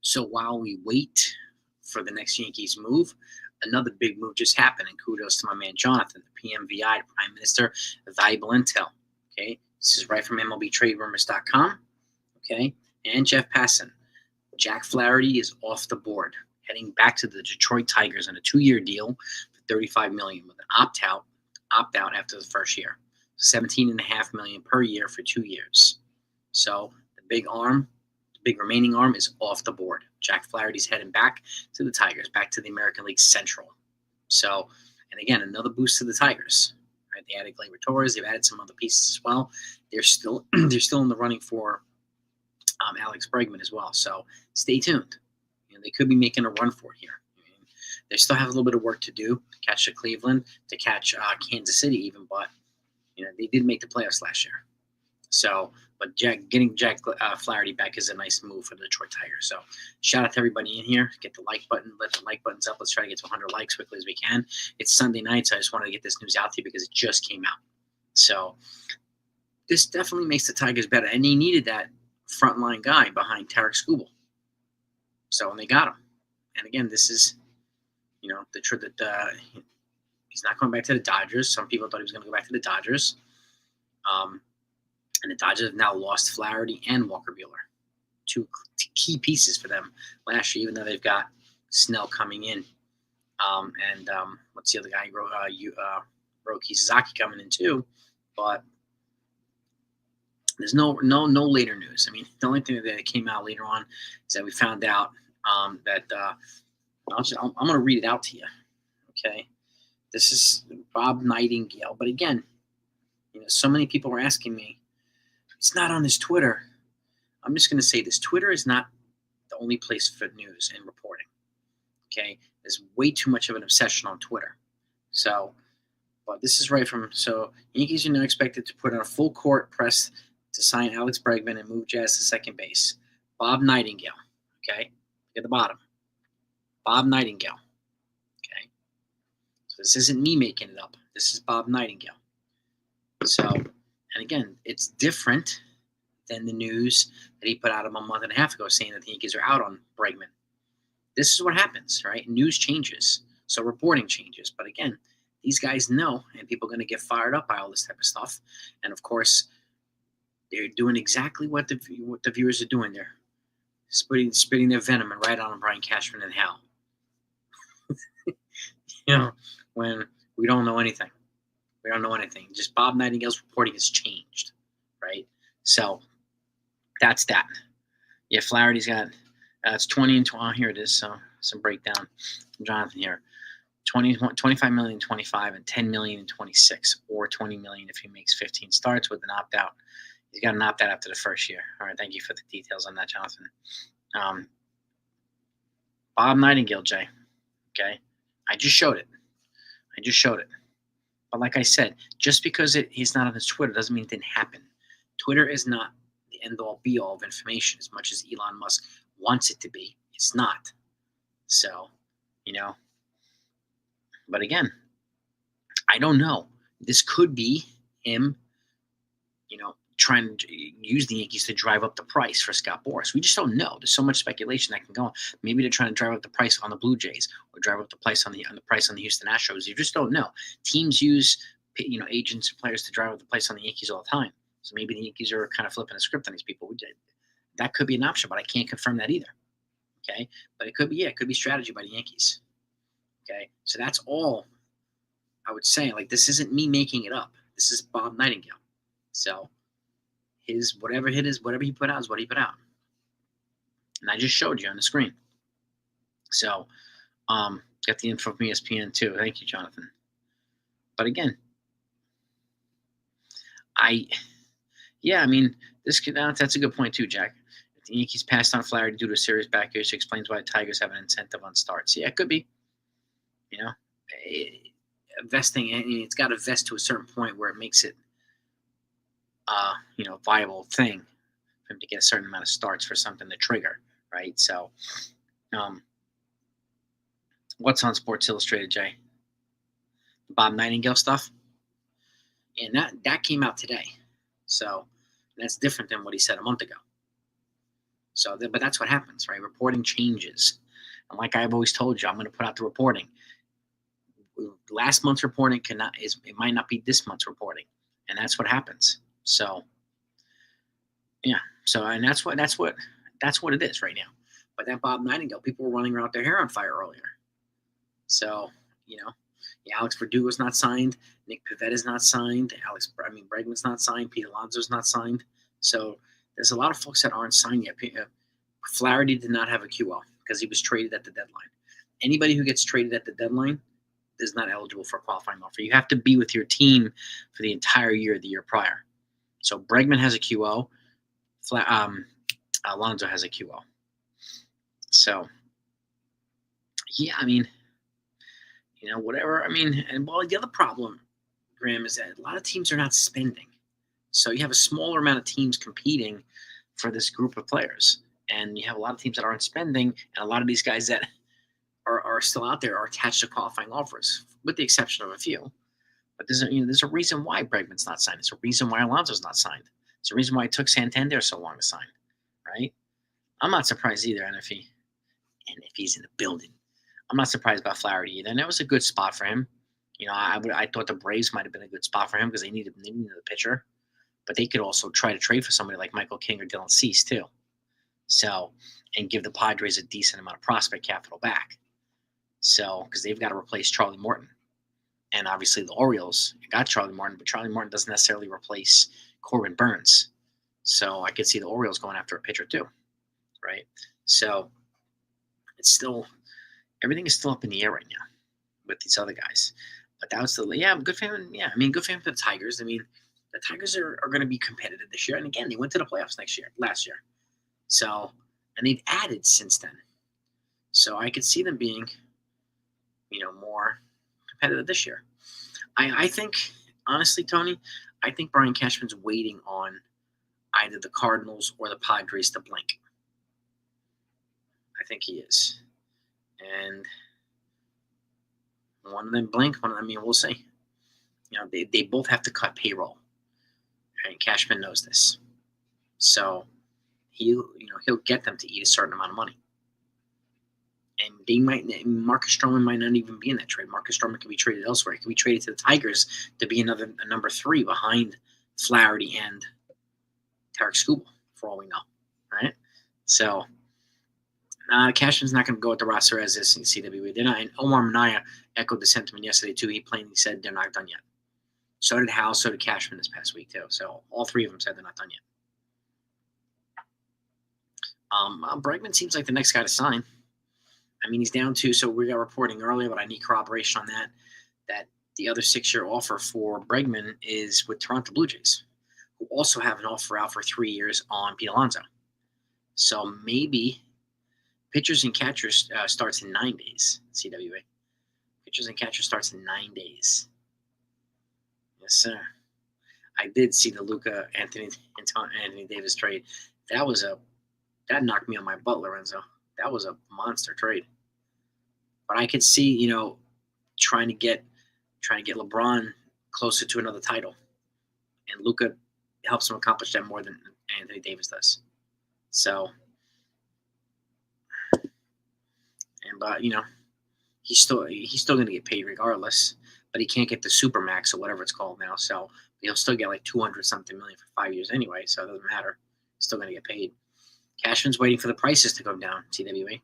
So while we wait for the next Yankees move, another big move just happened, and kudos to my man Jonathan, the PMVI, the Prime Minister, valuable intel. Okay, this is right from MLBTradeRumors.com. Okay, and Jeff Passan. Jack Flaherty is off the board, heading back to the Detroit Tigers on a 2-year deal for $35 million with an opt-out after the first year. $17.5 million per year for 2 years. So the big remaining arm is off the board. Jack Flaherty's heading back to the Tigers, back to the American League Central. So, and again, another boost to the Tigers. Right? They added Gleyber Torres. They've added some other pieces as well. They're still in the running for Alex Bregman as well. So stay tuned. They could be making a run for it here. They still have a little bit of work to do to catch the Cleveland, to catch Kansas City even, but they did make the playoffs last year. So, but getting Jack Flaherty back is a nice move for the Detroit Tigers. So, shout out to everybody in here. Get the like button. Let the like buttons up. Let's try to get to 100 likes quickly as we can. It's Sunday night, so I just wanted to get this news out to you because it just came out. So, this definitely makes the Tigers better, and they needed that frontline guy behind Tarek Skubal. So, and they got him. And again, this is, the truth that he's not going back to the Dodgers. Some people thought he was going to go back to the Dodgers. And the Dodgers have now lost Flaherty and Walker Buehler, two key pieces for them last year, even though they've got Snell coming in. And what's the other guy? Roki Sasaki coming in too. But there's no later news. I mean, the only thing that came out later on is that we found out that I'm going to read it out to you. Okay, this is Bob Nightingale. But again, so many people were asking me, it's not on his Twitter. I'm just going to say this. Twitter is not the only place for news and reporting. Okay, there's way too much of an obsession on Twitter. So, but this is right from. So, Yankees are now expected to put on a full court press to sign Alex Bregman and move Jazz to second base. Bob Nightingale. Okay, at the bottom. Bob Nightingale. Okay, so this isn't me making it up. This is Bob Nightingale. So, and again, it's different than the news that he put out a month and a half ago saying that the Yankees are out on Bregman. This is what happens, right? News changes, so reporting changes. But again, these guys know, and people are going to get fired up by all this type of stuff. And of course, they're doing exactly what the viewers are doing. They're spitting their venom and right on Brian Cashman and Hal. When we don't know anything. We don't know anything. Just Bob Nightingale's reporting has changed, right? So that's that. Yeah, Flaherty's got it's 20 and 20. Here it is. So some breakdown from Jonathan here. 25 million, 25, and 10 million in 26, or 20 million if he makes 15 starts with an opt-out. He's got an opt-out after the first year. All right, thank you for the details on that, Jonathan. Bob Nightingale, Jay. Okay, I just showed it. But like I said, just because he's not on his Twitter doesn't mean it didn't happen. Twitter is not the end-all, be-all of information as much as Elon Musk wants it to be. It's not. So, But again, I don't know. This could be him, trying to use the Yankees to drive up the price for Scott Boras. We just don't know. There's so much speculation that can go on. Maybe they're trying to drive up the price on the Blue Jays or drive up the price on the price on the Houston Astros. You just don't know. Teams use agents and players to drive up the price on the Yankees all the time. So maybe the Yankees are kind of flipping a script on these people. That could be an option, but I can't confirm that either. Okay, but it could be strategy by the Yankees. Okay, so that's all I would say. Like, this isn't me making it up. This is Bob Nightingale. So whatever he put out is what he put out. And I just showed you on the screen. So, got the info from ESPN too. Thank you, Jonathan. But again, that's a good point too, Jack. If the Yankees passed on Flaherty due to a serious back issue, explains why the Tigers have an incentive on starts. Yeah, it could be. Vesting, it's got to vest to a certain point where it makes it viable thing for him to get a certain amount of starts for something to trigger, right? So, what's on Sports Illustrated, Jay? The Bob Nightingale stuff, and that came out today. So that's different than what he said a month ago. So, but that's what happens, right? Reporting changes. And like I've always told you, I'm going to put out the reporting. Last month's reporting it might not be this month's reporting, and that's what happens. So yeah, so and that's what it is right now. But that Bob Nightingale, people were running around their hair on fire earlier. So you know, yeah, Alex Verdugo's not signed, Nick Pavetta's not signed, Bregman's not signed, Pete Alonso's not signed. So there's a lot of folks that aren't signed yet. Flaherty did not have a QL because he was traded at the deadline. Anybody who gets traded at the deadline is not eligible for a qualifying offer. You have to be with your team for the entire year, the year prior. So Bregman has a QO. Alonso has a QO. So, yeah, whatever. And the other problem, Graham, is that a lot of teams are not spending. So you have a smaller amount of teams competing for this group of players. And you have a lot of teams that aren't spending, and a lot of these guys that are still out there are attached to qualifying offers, with the exception of a few. But there's a reason why Bregman's not signed. There's a reason why Alonso's not signed. There's a reason why it took Santander so long to sign, right? I'm not surprised either, and if he's in the building, I'm not surprised about Flaherty either. And that was a good spot for him. I thought the Braves might have been a good spot for him because they needed a pitcher, but they could also try to trade for somebody like Michael King or Dylan Cease too. So, and give the Padres a decent amount of prospect capital back. So, because they've got to replace Charlie Morton. And obviously the Orioles got Charlie Morton, but Charlie Morton doesn't necessarily replace Corbin Burns. So I could see the Orioles going after a pitcher too, right? So everything is still up in the air right now with these other guys. But that was good for him. Yeah, good for him for the Tigers. The Tigers are going to be competitive this year. And again, they went to the playoffs last year. So, and they've added since then. So I could see them being, more competitive this year. I think, honestly, Tony, I think Brian Cashman's waiting on either the Cardinals or the Padres to blink. I think he is. And one of them blink, we'll see. They both have to cut payroll. And Cashman knows this. So he'll get them to eat a certain amount of money. And Marcus Stroman might not even be in that trade. Marcus Stroman could be traded elsewhere. He could be traded to the Tigers to be a number 3 behind Flaherty and Tarek Skubal, for all we know. Right? So Cashman's not going to go with the roster as is in CWA. They're not. And Omar Minaya echoed the sentiment yesterday too. He plainly said they're not done yet. So did Hal. So did Cashman this past week too. So all 3 of them said they're not done yet. Bregman seems like the next guy to sign. He's down 2, so we got reporting earlier, but I need corroboration on that. That the other 6-year offer for Bregman is with Toronto Blue Jays, who also have an offer out for 3 years on Pete Alonso. So maybe pitchers and catchers starts in 9 days. CWA. Pitchers and catchers starts in 9 days. Yes, sir. I did see the Luka Anthony Davis trade. That knocked me on my butt, Lorenzo. That was a monster trade. But I could see, trying to get LeBron closer to another title. And Luka helps him accomplish that more than Anthony Davis does. So, but he's still going to get paid regardless. But he can't get the Supermax or whatever it's called now. So he'll still get like $200-something million for 5 years anyway. So it doesn't matter. He's still going to get paid. Cashman's waiting for the prices to go down, TWA.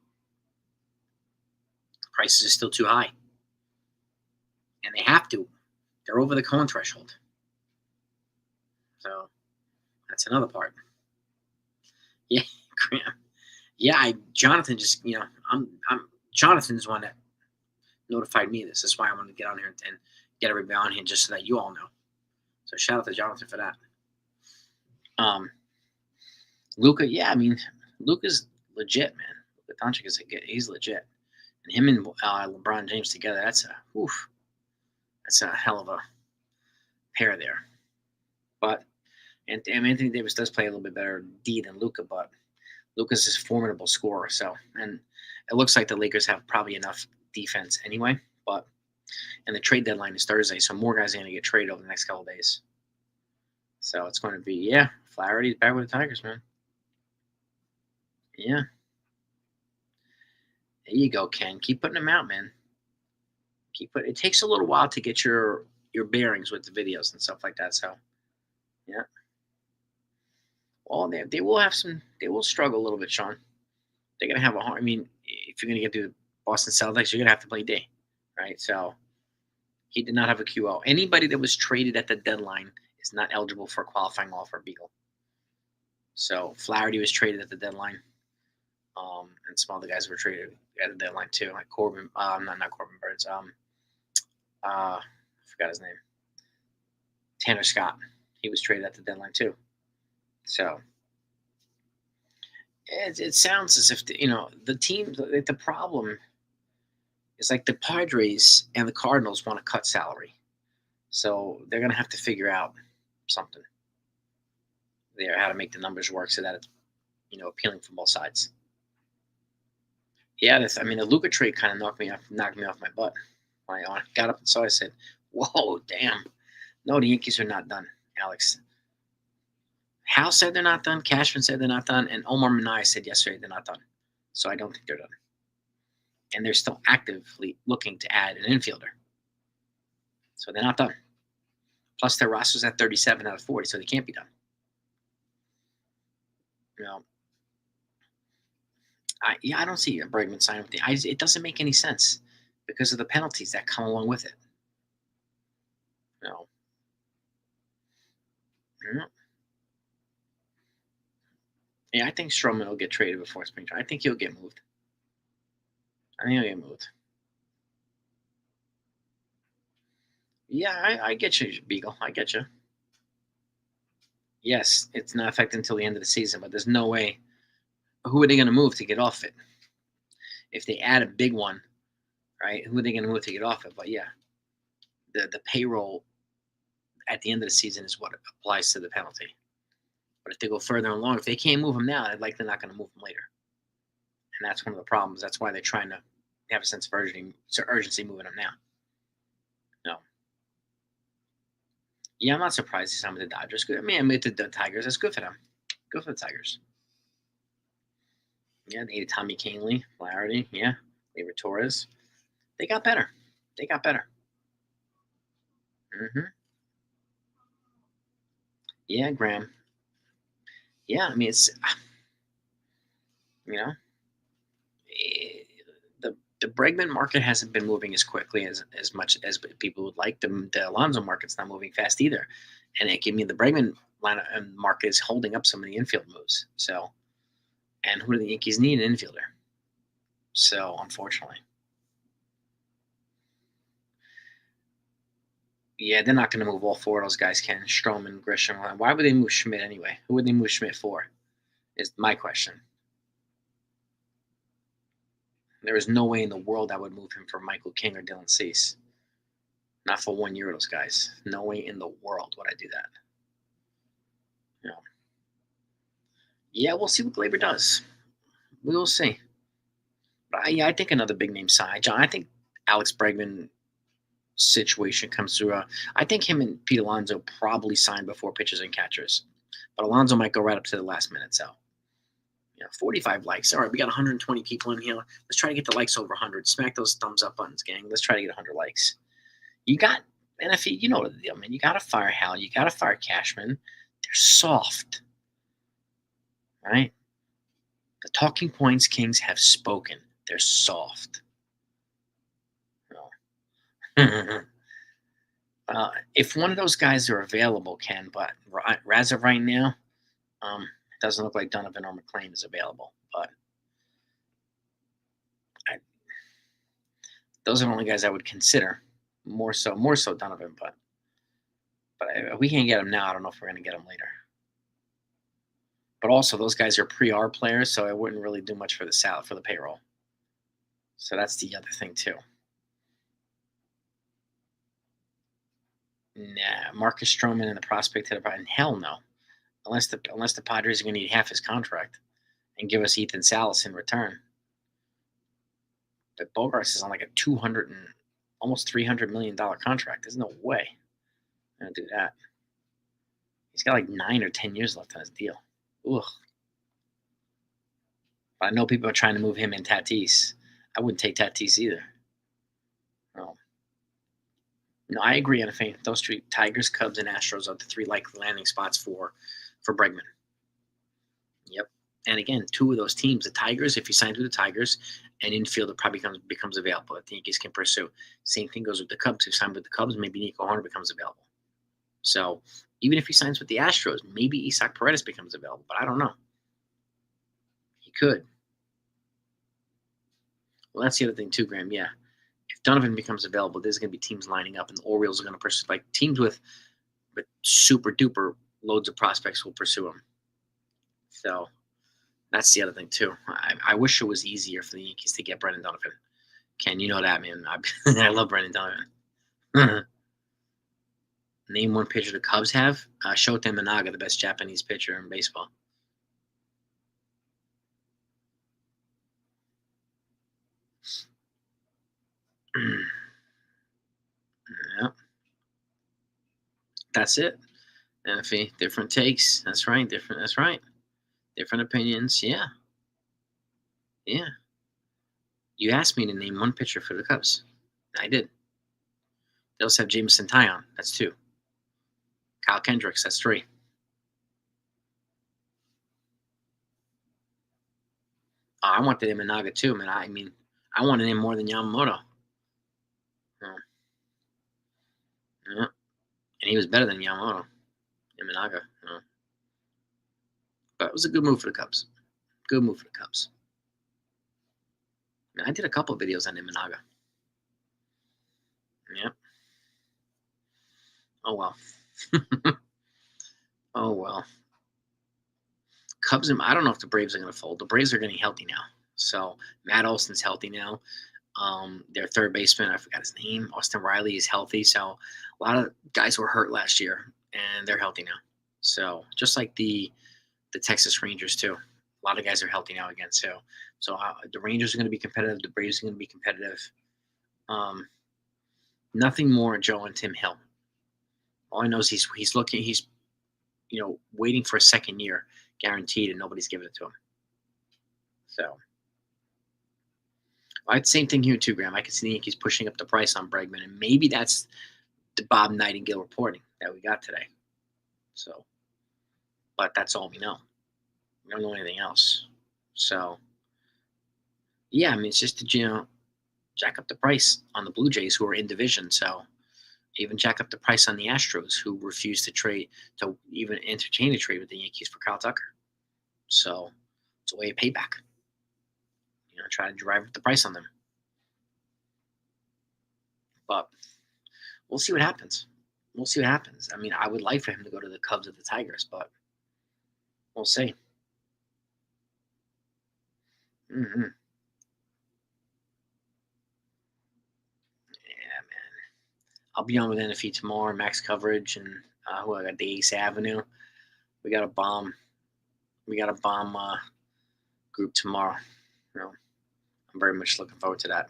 Prices are still too high. And they have to. They're over the Cohen threshold. So that's another part. Yeah, Graham. Yeah, Jonathan just, Jonathan's the one that notified me of this. That's why I wanted to get on here and get everybody on here just so that you all know. So shout out to Jonathan for that. Luka, Luka's legit, man. Luka Doncic he's legit. And him and LeBron James together, that's a hell of a pair there. But and Anthony Davis does play a little bit better D than Luka, but Luka's a formidable scorer. So, and it looks like the Lakers have probably enough defense anyway. And the trade deadline is Thursday, so more guys are going to get traded over the next couple of days. So it's going to be, Flaherty's back with the Tigers, man. Yeah. There you go, Ken. Keep putting them out, man. It takes a little while to get your bearings with the videos and stuff like that. So yeah. Well, they will have some. They will struggle a little bit, Sean. They're gonna have a hard. I mean, if you're gonna get to the Boston Celtics, you're gonna have to play D, right? So he did not have a QO. Anybody that was traded at the deadline is not eligible for a qualifying offer, Beagle. So Flaherty was traded at the deadline, and some other guys were traded at the deadline too, like Corbin. Not Corbin Burns. I forgot his name. Tanner Scott. He was traded at the deadline too. So it sounds as if the team. The problem is like the Padres and the Cardinals want to cut salary, so they're going to have to figure out something there, how to make the numbers work so that it's appealing from both sides. Yeah, I mean the Luka trade kind of knocked me off my butt. When I got up and saw, I said, "Whoa, damn! No, the Yankees are not done, Alex." Hal said they're not done. Cashman said they're not done, and Omar Minaya said yesterday they're not done. So I don't think they're done, and they're still actively looking to add an infielder. So they're not done. Plus their roster's at 37 out of 40, so they can't be done. You know, I don't see Bregman signing with it doesn't make any sense because of the penalties that come along with it. You know, you know, yeah, I think Stroman will get traded before spring training. I think he'll get moved. I think he'll get moved. Yeah, I get you, Beagle. I get you. Yes, it's not effective until the end of the season, but there's no way. Who are they going to move to get off it? If they add a big one, right? Who are they going to move to get off it? But yeah, the payroll at the end of the season is what applies to the penalty. But if they go further along, if they can't move them now, they're likely not going to move them later. And that's one of the problems. That's why they're trying to have a sense of urgency moving them now. No. Yeah, I'm not surprised he's signed with the Dodgers. Good. I mean, the Tigers. That's good for them. Good for the Tigers. Yeah, they needed Tommy Kahnle, Flaherty. Yeah, David Torres. They got better. They got better. Hmm. Yeah, Graham. Yeah, I mean, it's you know eh, the Bregman market hasn't been moving as quickly as much as people would like. The Alonso market's not moving fast either, and it gave me the Bregman line market is holding up some of the infield moves. So, and who do the Yankees need? An infielder. So, unfortunately, yeah, they're not going to move all four of those guys. Ken Stroman, Grisham. Why would they move Schmidt anyway? Who would they move Schmidt for? Is my question. There is no way in the world I would move him for Michael King or Dylan Cease. Not for 1 year, those guys. No way in the world would I do that. You know. Yeah, we'll see what Glaber does. We will see. But I think another big name sign. John, I think Alex Bregman situation comes through. I think him and Pete Alonso probably signed before pitchers and catchers. But Alonso might go right up to the last minute. So, 45 likes. All right, we got 120 people in here. Let's try to get the likes over 100. Smack those thumbs up buttons, gang. Let's try to get 100 likes. You got, and if you know the deal, man, you got to fire Hal. You got to fire Cashman. They're soft, right? The talking points Kings have spoken. They're soft. If one of those guys are available, Ken, but as of right now, it doesn't look like Donovan or McClain is available. But those are the only guys I would consider. More so Donovan. But if we can't get him now, I don't know if we're going to get him later. But also, those guys are pre-R players, so it wouldn't really do much for the payroll. So that's the other thing too. Nah, Marcus Stroman and the prospect hit about, hell no. Unless the Padres are going to need half his contract and give us Ethan Salas in return. But Bogarts is on like a almost $300 million contract. There's no way I'm going to do that. He's got like 9 or 10 years left on his deal. Ugh. But I know people are trying to move him and Tatis. I wouldn't take Tatis either. No, no, I agree on those three: Tigers, Cubs, and Astros are the three likely landing spots for Bregman. Yep. And again, two of those teams, the Tigers, if he signs with the Tigers, an infielder probably becomes available that the Yankees can pursue. Same thing goes with the Cubs. If he signs with the Cubs, maybe Nico Horner becomes available. So even if he signs with the Astros, maybe Isaac Paredes becomes available. But I don't know. He could. Well, that's the other thing too, Graham. Yeah. If Donovan becomes available, there's going to be teams lining up, and the Orioles are going to pursue, like teams with super duper loads of prospects will pursue him. So that's the other thing too. I wish it was easier for the Yankees to get Brendan Donovan. Ken, you know that, man. I love Brendan Donovan. Name one pitcher the Cubs have. Shota Managa, the best Japanese pitcher in baseball. Yeah, that's it. Effie, different takes. That's right. Different. That's right. Different opinions. Yeah, yeah. You asked me to name one pitcher for the Cubs. I did. They also have Jameson Taillon. That's two. Kyle Kendricks. That's three. I wanted him in Naga too, man. I mean, I wanted him more than Yamamoto. Yeah. Yeah. And he was better than Yamamoto. Imanaga. Yeah. But it was a good move for the Cubs. Good move for the Cubs. I did a couple of videos on Imanaga. Yep. Oh well. Oh well. Cubs. I don't know if the Braves are going to fold. The Braves are getting healthy now. So Matt Olson's healthy now. Their third baseman, I forgot his name, Austin Riley, is healthy. So a lot of guys were hurt last year, and they're healthy now. So just like the Texas Rangers too, a lot of guys are healthy now again. So the Rangers are going to be competitive. The Braves are going to be competitive. Nothing more Joe and Tim Hill. All I know is he's looking. He's waiting for a second year guaranteed, and nobody's giving it to him. So. Same thing here too, Graham. I can see the Yankees pushing up the price on Bregman, and maybe that's the Bob Nightingale reporting that we got today. So, but that's all we know. We don't know anything else. So, yeah, I mean, it's just to jack up the price on the Blue Jays, who are in division. So, even jack up the price on the Astros, who refuse to even entertain a trade with the Yankees for Kyle Tucker. So, it's a way of payback. Try to drive up the price on them. But we'll see what happens. We'll see what happens. I mean, I would like for him to go to the Cubs or the Tigers, but we'll see. Mm-hmm. Yeah, man. I'll be on with NFE tomorrow, max coverage, and who I got the Ace Avenue. We got a bomb. We got a bomb group tomorrow. I'm very much looking forward to that.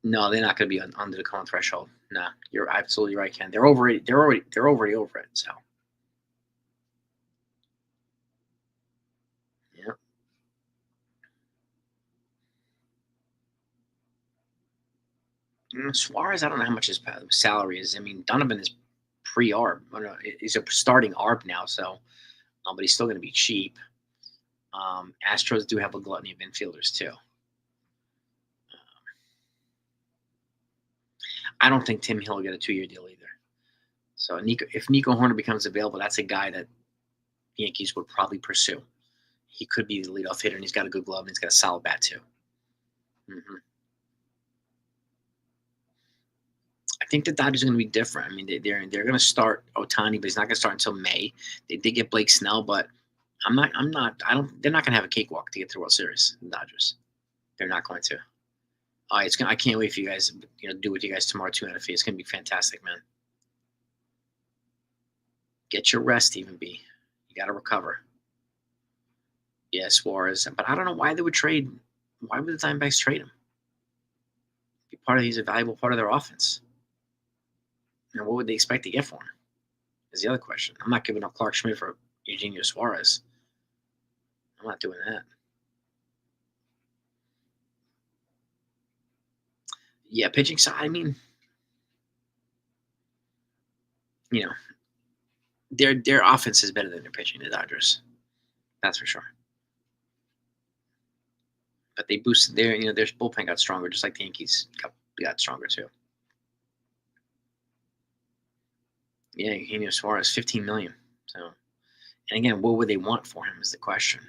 No, they're not going to be under the current threshold. No, you're absolutely right, Ken. They're over it. They're already over it. So, yeah. Suarez, I don't know how much his salary is. I mean, Donovan is pre-ARB. He's a starting ARB now, so but he's still going to be cheap. Astros do have a gluttony of infielders too. I don't think Tim Hill will get a 2-year deal either. So if Nico Horner becomes available, that's a guy that the Yankees would probably pursue. He could be the leadoff hitter, and he's got a good glove, and he's got a solid bat too. Mm-hmm. I think the Dodgers are going to be different. I mean, they're going to start Ohtani, but he's not going to start until May. They did get Blake Snell, but they're not going to have a cakewalk to get to the World Series. The Dodgers, they're not going to. I can't wait for you guys to do with you guys tomorrow too, NFE. It's going to be fantastic, man. Get your rest, even B. You got to recover. Yeah, Suarez, but I don't know why they would trade. Why would the Diamondbacks trade him? He's a valuable part of their offense. And what would they expect to get for him? Is the other question. I'm not giving up Clark Schmidt for Eugenio Suarez. I'm not doing that. Yeah, pitching side. I mean, you know, their offense is better than their pitching. The Dodgers, that's for sure. But they boosted their bullpen got stronger, just like the Yankees got stronger too. Yeah, Eugenio Suarez, 15 million. So, and again, what would they want for him is the question.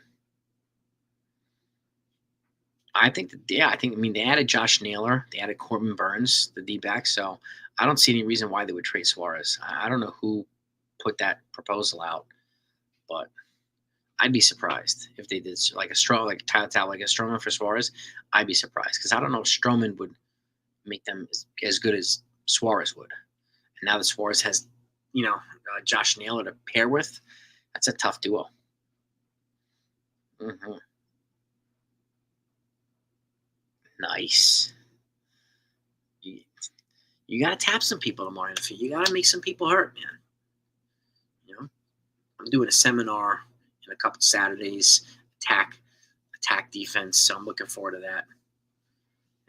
I mean, they added Josh Naylor, they added Corbin Burns, the D-back. So I don't see any reason why they would trade Suarez. I don't know who put that proposal out, but I'd be surprised if they did like a Stroman, like a Stroman for Suarez. I'd be surprised because I don't know if Stroman would make them as good as Suarez would. And now that Suarez has, Josh Naylor to pair with, that's a tough duo. Hmm. Nice. You, you got to tap some people tomorrow. You got to make some people hurt, man. You know, I'm doing a seminar in a couple Saturdays, attack defense. So I'm looking forward to that.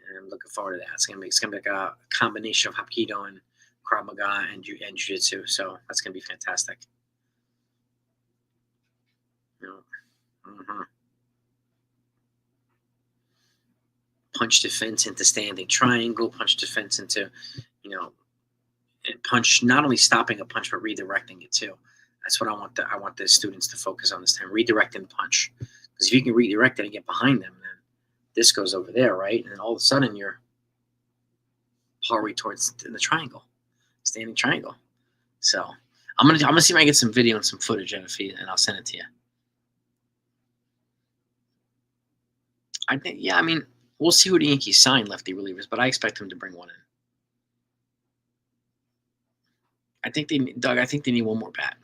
And I'm looking forward to that. It's gonna be like a combination of Hapkido and Krav Maga and Jiu-Jitsu. So that's gonna be fantastic. You know, hmm Punch defense into standing triangle. Punch defense into, and punch, not only stopping a punch but redirecting it too. That's what I want the students to focus on this time, redirecting the punch. Because if you can redirect it and get behind them, then this goes over there, right? And all of a sudden you're partway towards the triangle, standing triangle. So I'm gonna see if I can get some video and some footage of it, and I'll send it to you. I think, yeah, I mean, we'll see who the Yankees sign lefty relievers, but I expect them to bring one in. I think they need one more bat.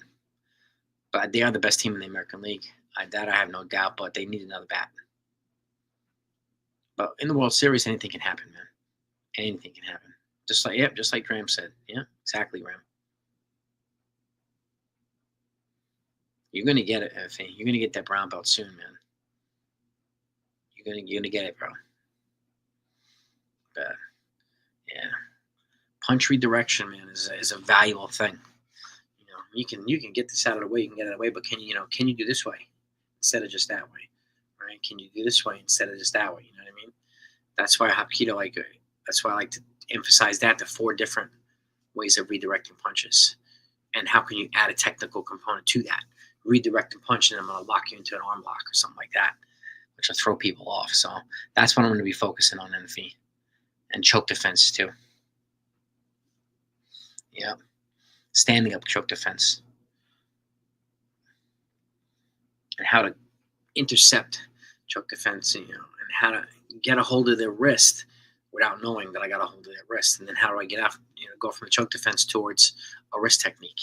But they are the best team in the American League. That I have no doubt. But they need another bat. But in the World Series, anything can happen, man. Anything can happen. Just like Graham said. Yeah, exactly, Graham. You're gonna get it, Effie. You're gonna get that brown belt soon, man. You're gonna get it, bro. But yeah, punch redirection, man, is a valuable thing. You can get this out of the way. You can get it out of the way, but can you do this way instead of just that way, right? Can you do this way instead of just that way? You know what I mean? That's why Hapkido That's why I like to emphasize the 4 different ways of redirecting punches, and how can you add a technical component to that? Redirect and punch, and I'm going to lock you into an arm lock or something like that, which will throw people off. So that's what I'm going to be focusing on, NFE, and choke defense too. Yeah, standing up choke defense, and how to intercept choke defense, and how to get a hold of their wrist without knowing that I got a hold of their wrist, and then how do I get out, go from the choke defense towards a wrist technique.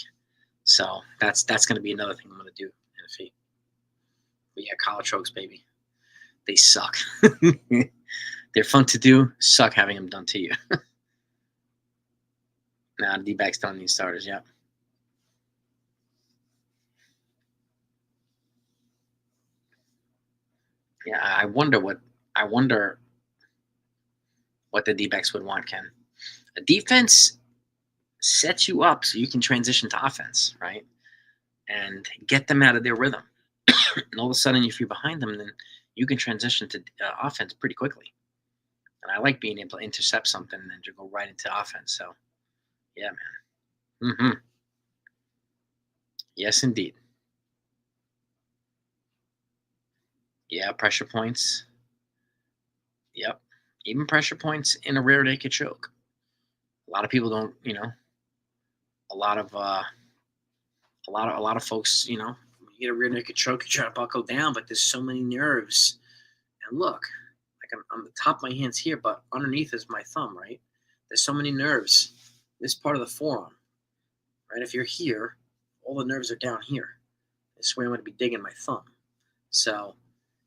So that's going to be another thing I'm going to do in the feet. But yeah, collar chokes, baby, they suck. They're fun to do, suck having them done to you. Now the D-backs don't need starters. Yeah. Yeah, I wonder what the D-backs would want, Ken. A defense sets you up so you can transition to offense, right? And get them out of their rhythm. And all of a sudden, if you're behind them, then you can transition to offense pretty quickly. And I like being able to intercept something and then to go right into offense. So, yeah, man. Yes, indeed. Yeah, pressure points. Yep. Even pressure points in a rear naked choke. A lot of people don't, a lot of folks, when you get a rear naked choke, you try to buckle down, but there's so many nerves. And look, like I'm the top of my hands here, but underneath is my thumb, right? There's so many nerves. This part of the forearm, right? If you're here, all the nerves are down here. This way I'm going to be digging my thumb. So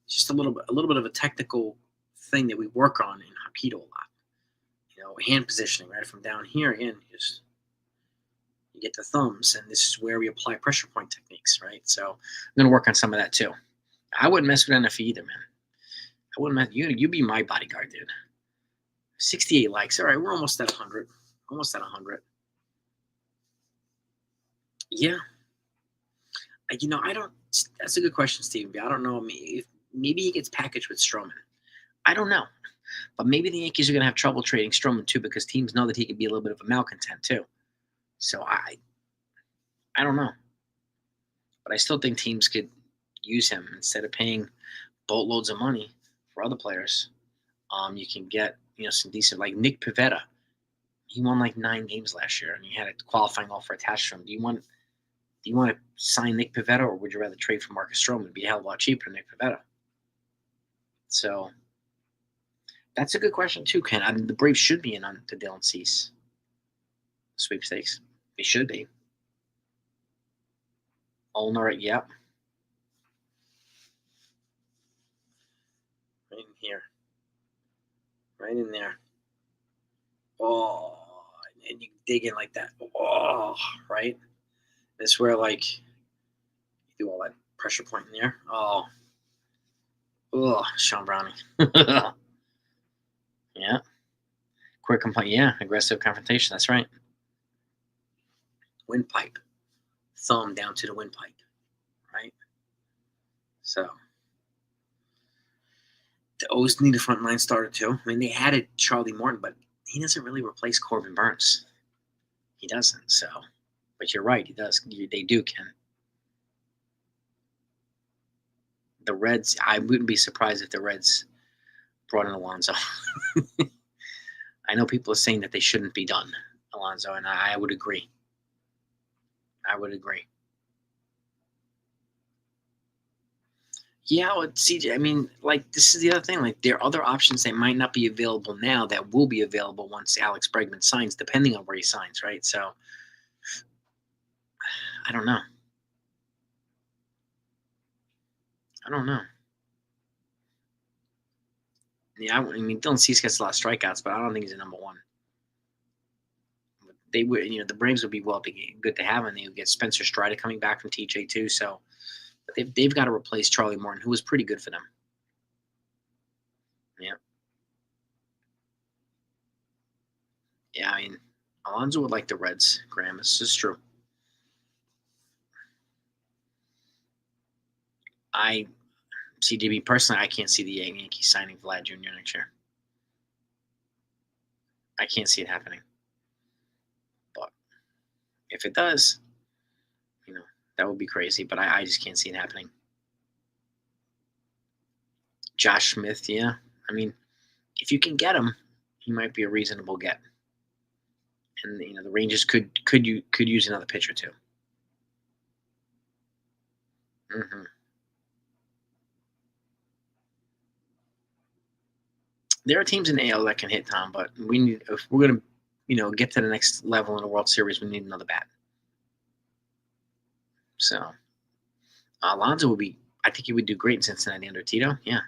it's just a little bit of a technical thing that we work on in Hapkido a lot. Hand positioning, right? From down here, again, you get the thumbs, and this is where we apply pressure point techniques, right? So I'm going to work on some of that too. I wouldn't mess with NFE either, man. I wouldn't mess. You be my bodyguard, dude. 68 likes. All right, we're almost at 100. Almost at 100. Yeah. I don't. That's a good question, Stephen B. I don't know. Maybe he gets packaged with Stroman. I don't know. But maybe the Yankees are going to have trouble trading Stroman too because teams know that he could be a little bit of a malcontent too. So I don't know. But I still think teams could use him instead of paying boatloads of money for other players. You can get some decent like Nick Pivetta. He won like 9 games last year, and he had a qualifying offer attached to him. Do you want to sign Nick Pivetta, or would you rather trade for Marcus Stroman? It'd be a hell of a lot cheaper than Nick Pivetta. So that's a good question too, Ken. I mean, the Braves should be in on the Dylan Cease sweepstakes. They should be. Olner, yep. Right in here. Right in there. Oh, and you dig in like that. Oh, right? That's where, like, you do all that pressure point in there. Oh, Sean Browning. Yeah. Quick complaint. Yeah, aggressive confrontation. That's right. Windpipe. Thumb down to the windpipe. Right? So the O's need a frontline starter too. I mean, they had it Charlie Morton, but he doesn't really replace Corbin Burns. He doesn't. So, but you're right. He does. They do, Ken. The Reds. I wouldn't be surprised if the Reds brought in Alonso. I know people are saying that they shouldn't be done, Alonso, and I would agree. I would agree. Yeah, well, CJ, I mean, like, this is the other thing. Like, there are other options that might not be available now that will be available once Alex Bregman signs, depending on where he signs, right? So, I don't know. Yeah, I mean, Dylan Cease gets a lot of strikeouts, but I don't think he's a number one. They would, the Braves would be good to have, and they would get Spencer Strider coming back from TJ too. So, but they've got to replace Charlie Morton, who was pretty good for them. Yeah. Yeah, I mean, Alonso would like the Reds, Graham. This is true. CDB personally, I can't see the Yankees signing Vlad Jr. next year. I can't see it happening. But if it does, that would be crazy. But I just can't see it happening. Josh Smith, yeah. I mean, if you can get him, he might be a reasonable get. And the Rangers could use another pitcher too. Mm-hmm. There are teams in the AL that can hit, Tom, but if we're gonna get to the next level in the World Series, we need another bat. So Alonso would be. I think he would do great in Cincinnati under Tito. Yeah.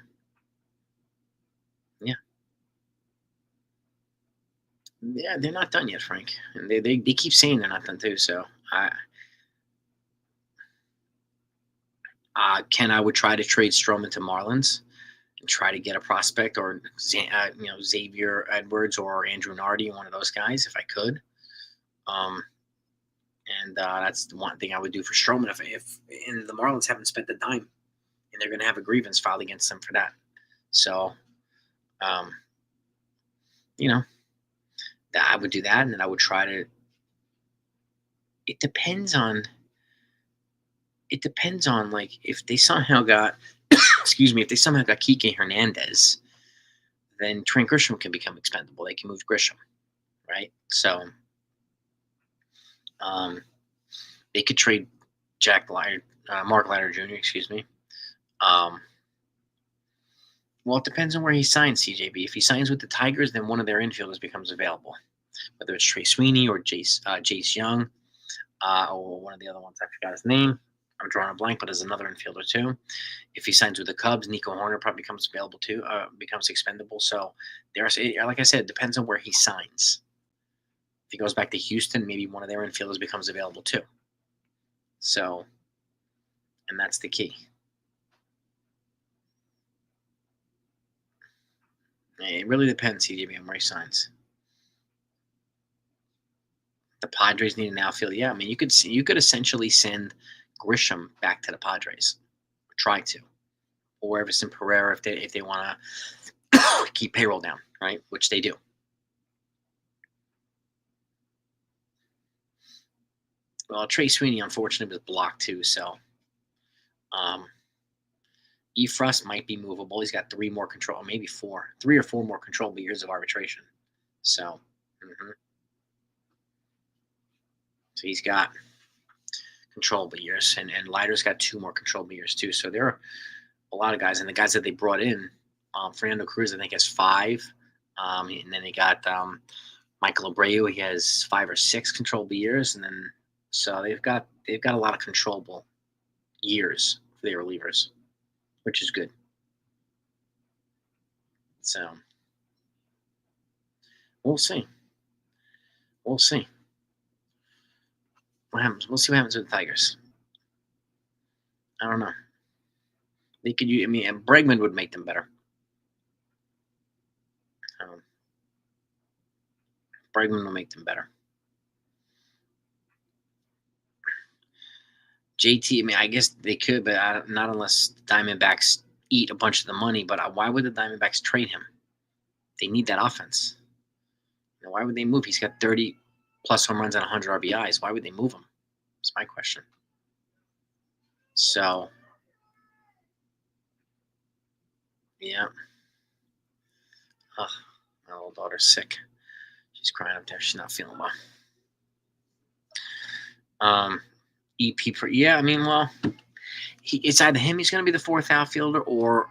Yeah, they're not done yet, Frank. And they keep saying they're not done too. So Ken, I would try to trade Stroman to Marlins and try to get a prospect or Xavier Edwards or Andrew Nardi, one of those guys, if I could. And that's the one thing I would do for Stroman if and the Marlins haven't spent a dime, and they're going to have a grievance filed against them for that. So, I would do that, and then I would try to. It depends on like if they somehow got, excuse me, if they somehow got Kike Hernandez, then Trent Grisham can become expendable. They can move Grisham, right? So, they could trade Mark Leiter Jr. Excuse me. Well, it depends on where he signs, CJB. If he signs with the Tigers, then one of their infielders becomes available, whether it's Trey Sweeney or Jace Young, or one of the other ones. I forgot his name. I'm drawing a blank, but there's another infielder too. If he signs with the Cubs, Nico Horner probably becomes available too, becomes expendable. So like I said, it depends on where he signs. If he goes back to Houston, maybe one of their infielders becomes available too. So, and that's the key. It really depends, CJ, on where he signs. The Padres need an outfield. Yeah, I mean, you could essentially send Grisham back to the Padres, or try to, or Everson Pereira if they want to keep payroll down, right? Which they do. Well, Trey Sweeney unfortunately was blocked too, so um, Frost might be movable. He's got three more control, maybe four, 3 or 4 more controllable years of arbitration. So, so he's got controllable years, and Leiter's got 2 more controllable years too. So there are a lot of guys, and the guys that they brought in, Fernando Cruz, I think has 5, and then they got Michael Abreu. He has 5 or 6 controllable years, and then so they've got a lot of controllable years for their relievers, which is good. So we'll see. We'll see what happens. We'll see what happens with the Tigers. I don't know. They could use. I mean, and Bregman would make them better. Um, Bregman will make them better. JT. I mean, I guess they could, but not unless the Diamondbacks eat a bunch of the money. But why would the Diamondbacks trade him? They need that offense. You know, why would they move? He's got 30 plus home runs and 100 RBIs. Why would they move him? That's my question. So, yeah. Oh, my little daughter's sick. She's crying up there. She's not feeling well. EP for yeah. I mean, well, it's either him. He's going to be the 4th outfielder, or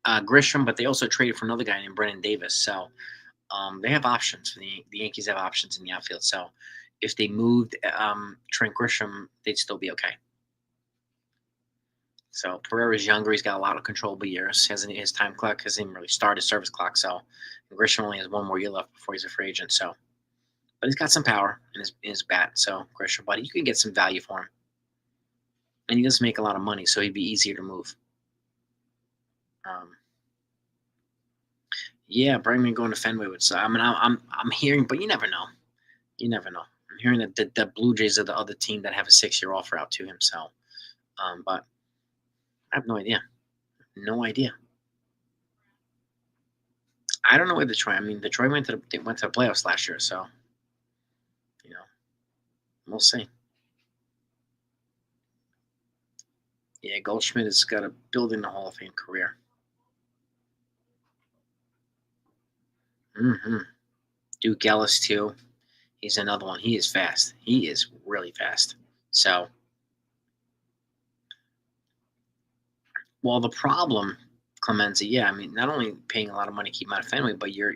Grisham. But they also traded for another guy named Brennan Davis. So they have options. The Yankees have options in the outfield. So if they moved Trent Grisham, they'd still be okay. So Pereira's younger. He's got a lot of controllable years. His time clock hasn't even really started, service clock. So Grisham only has 1 more year left before he's a free agent. So, but he's got some power in his bat. So Grisham, buddy, you can get some value for him, and he doesn't make a lot of money, so he'd be easier to move. Yeah, Bregman going to Fenway would. So I mean, I'm hearing, but you never know. You never know. I'm hearing that the Blue Jays are the other team that have a 6-year offer out to him. So, but I have no idea. No idea. I don't know where Detroit. I mean, Detroit went to the playoffs last year, so you know, we'll see. Yeah, Goldschmidt has got a building the Hall of Fame career. Duke Ellis too. He's another one. He is fast. He is really fast. So, well, the problem, Clemenza, yeah, I mean, not only paying a lot of money to keep him out of Fenway, but you're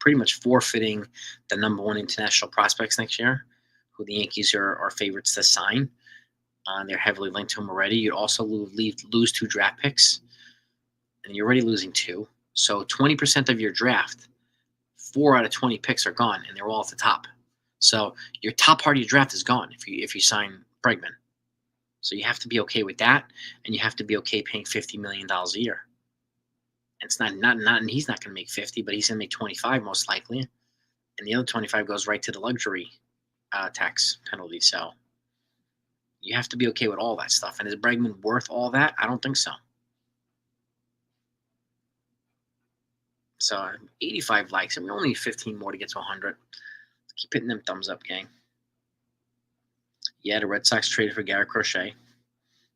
pretty much forfeiting the #1 international prospects next year, who the Yankees are favorites to sign. They're heavily linked to him already. You'd also lose 2 draft picks, and you're already losing 2. So 20% of your draft, 4 out of 20 picks are gone, and they're all at the top. So your top part of your draft is gone if you sign Bregman. So you have to be okay with that, and you have to be okay paying $50 million a year. It's not, and he's not going to make 50, but he's going to make 25 most likely, and the other 25 goes right to the luxury tax penalty. So you have to be okay with all that stuff. And is Bregman worth all that? I don't think so. So 85 likes, and we only need 15 more to get to 100. Keep hitting them thumbs up, gang. Yeah, the Red Sox traded for Garrett Crochet.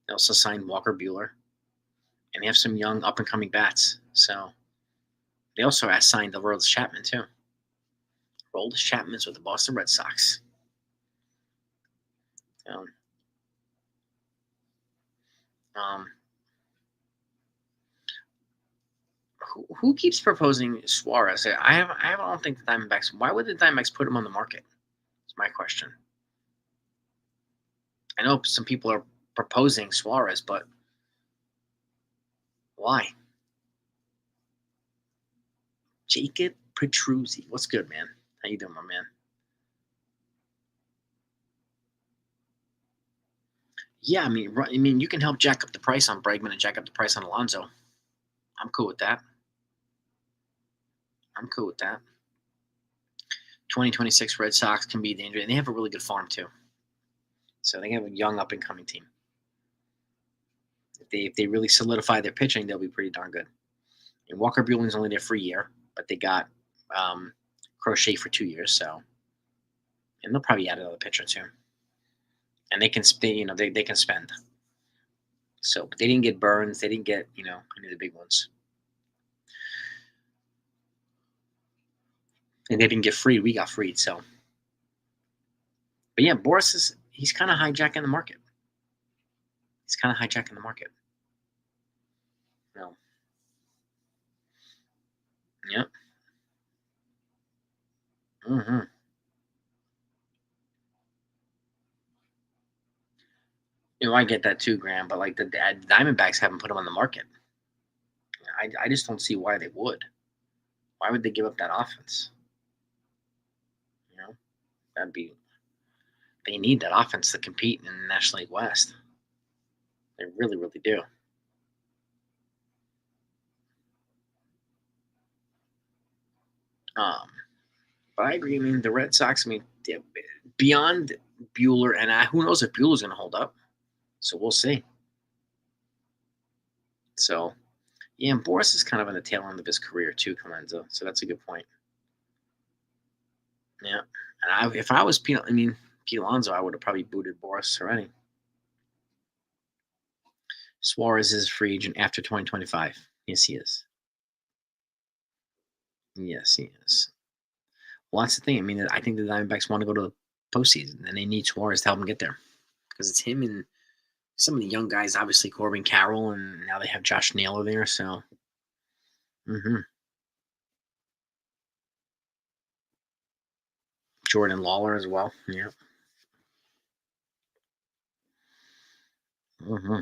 They also signed Walker Buehler. And they have some young up-and-coming bats. So they also signed the Aroldis Chapman, too. Aroldis Chapman's with the Boston Red Sox. Who keeps proposing Suarez? I don't think the Diamondbacks. Why would the Diamondbacks put him on the market? That's my question. I know some people are proposing Suarez, but why? Jacob Petruzzi. What's good, man? How you doing, my man? Yeah, I mean, you can help jack up the price on Bregman and jack up the price on Alonso. I'm cool with that. I'm cool with that. 2026 Red Sox can be dangerous. And they have a really good farm too. So they have a young up and coming team. If they really solidify their pitching, they'll be pretty darn good. And Walker Buelling's only there for a year, but they got um, Crochet for 2 years. So and they'll probably add another pitcher too. And they can they can spend. So but they didn't get Burns. They didn't get any of the big ones. And they didn't get freed. We got freed. So, but yeah, Boris he's kind of hijacking the market. He's kind of hijacking the market. No. Yep. Mm-hmm. I get that too, Graham. But like the Diamondbacks haven't put him on the market. I just don't see why they would. Why would they give up that offense? That'd be they need that offense to compete in the National League West. They really, really do. Um, but I agree. I mean, the Red Sox. I mean, beyond Bueller and who knows if Bueller's going to hold up. So we'll see. So yeah, and Boris is kind of on the tail end of his career too, Colenso. So that's a good point. Yeah, and if I was Pete, Pete Alonso, I would have probably booted Boris already. Suarez is free agent after 2025. Yes, he is. Yes, he is. Well, that's the thing. I mean, I think the Diamondbacks want to go to the postseason, and they need Suarez to help them get there because it's him and some of the young guys. Obviously, Corbin Carroll, and now they have Josh Naylor there. So, Jordan Lawler as well. Yeah. hmm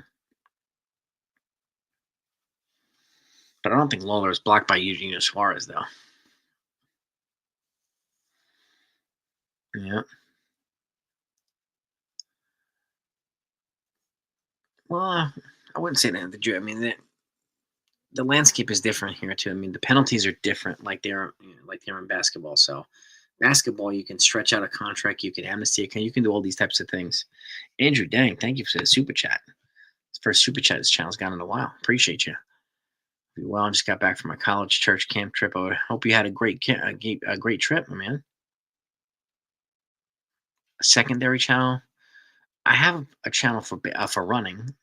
But I don't think Lawler is blocked by Eugenio Suarez, though. Yeah. Well, I wouldn't say that. I mean, the landscape is different here too. I mean, the penalties are different, like they're in basketball. So, basketball, you can stretch out a contract, you can amnesty, you can do all these types of things. Andrew, dang, thank you for the super chat. It's the first super chat this channel's got in a while. Appreciate you. Well, I just got back from my college church camp trip. I hope you had a great trip, my man. A secondary channel. I have a channel for running,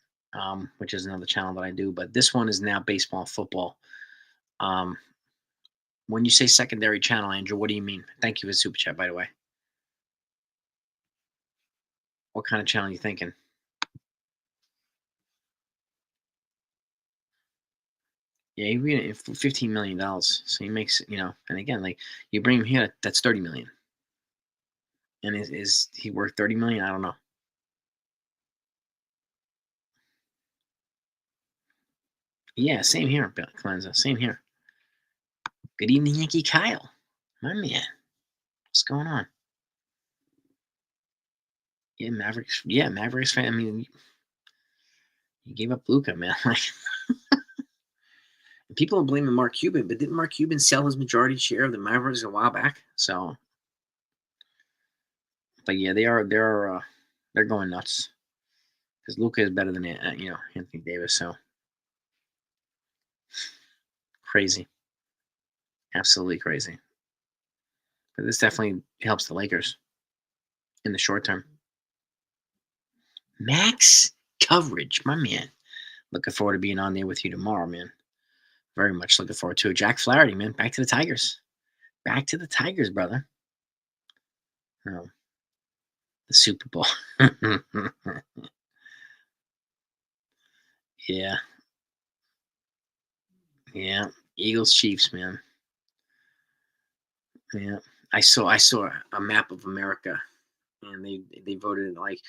which is another channel that I do. But this one is now baseball and football. Um, when you say secondary channel, Andrew, what do you mean? Thank you for the super chat, by the way. What kind of channel are you thinking? Yeah, he made it for $15 million. So he makes, and again, like you bring him here, that's 30 million. And is he worth 30 million? I don't know. Yeah, same here, Bill Cleanza. Same here. Good evening, Yankee Kyle. My man. What's going on? Yeah, Mavericks. Yeah, Mavericks fan. I mean, you gave up Luca, man. Like people are blaming Mark Cuban, but didn't Mark Cuban sell his majority share of the Mavericks a while back? So, but yeah, they're going nuts because Luca is better than Anthony Davis. So crazy, absolutely crazy. But this definitely helps the Lakers in the short term. Max coverage, my man. Looking forward to being on there with you tomorrow, man. Very much looking forward to it. Jack Flaherty, man. Back to the Tigers. Back to the Tigers, brother. Oh, the Super Bowl. Yeah, yeah. Eagles, Chiefs, man. Yeah. I saw a map of America, and they voted like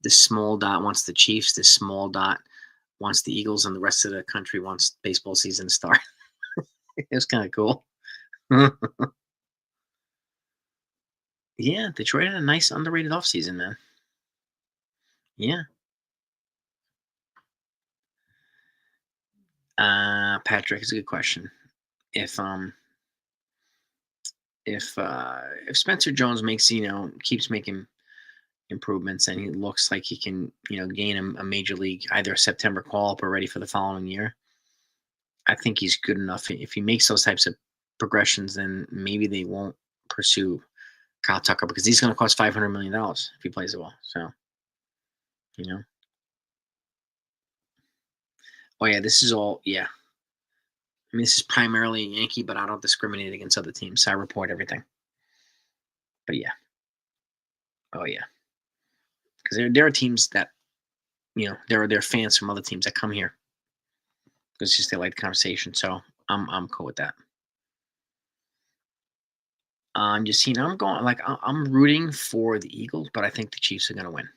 the small dot wants the Chiefs, the small dot wants the Eagles, and the rest of the country wants baseball season to start. It was kind of cool. Yeah, Detroit had a nice underrated offseason, man. Yeah. Patrick, it's a good question. If if Spencer Jones makes keeps making improvements and he looks like he can gain a major league either a September call up or ready for the following year, I think he's good enough. If he makes those types of progressions, then maybe they won't pursue Kyle Tucker because he's going to cost $500 million if he plays it well. So you know, oh yeah, this is all yeah. I mean, this is primarily a Yankee, but I don't discriminate against other teams. So I report everything. But yeah, oh yeah, because there are teams that there are fans from other teams that come here because just they like the conversation. So I'm cool with that. I'm just I'm going like I'm rooting for the Eagles, but I think the Chiefs are going to win.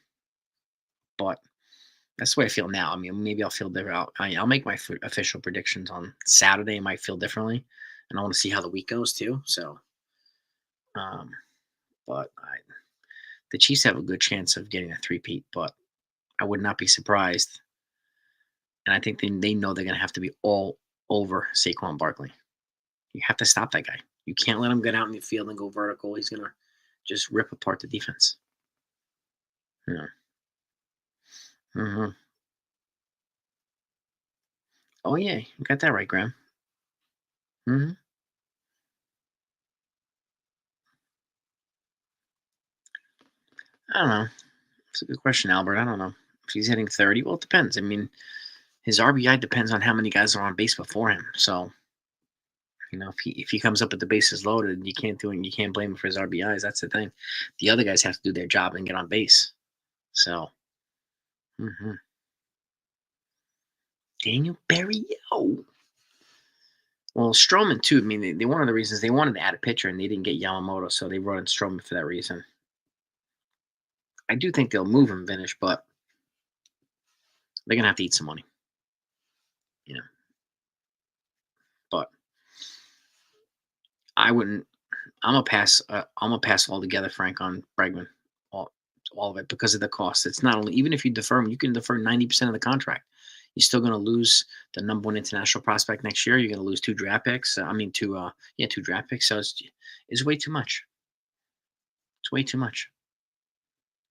But that's the way I feel now. I mean, maybe I'll feel different. I'll make my official predictions on Saturday. I might feel differently, and I want to see how the week goes too. So, um, but the Chiefs have a good chance of getting a three-peat, but I would not be surprised. And I think they know they're going to have to be all over Saquon Barkley. You have to stop that guy. You can't let him get out in the field and go vertical. He's going to just rip apart the defense. Yeah. Mm-hmm. Oh, yeah. You got that right, Graham. Mm-hmm. I don't know. It's a good question, Albert. I don't know. If he's hitting 30, well, it depends. I mean, his RBI depends on how many guys are on base before him. So, if he comes up with the bases loaded, you can't do it. You can't blame him for his RBIs. That's the thing. The other guys have to do their job and get on base. So, mhm. Daniel Berrio. Well, Stroman too. I mean, one of the reasons they wanted to add a pitcher and they didn't get Yamamoto, so they brought in Stroman for that reason. I do think they'll move him, Vinish, but they're gonna have to eat some money. You know, but I wouldn't. I'm gonna pass. I'm gonna pass altogether, Frank, on Bregman, all, all of it because of the cost. It's not only even if you defer him, you can defer 90% of the contract. You're still gonna lose the number one international prospect next year. You're gonna lose two draft picks. Two draft picks. So it's way too much. It's way too much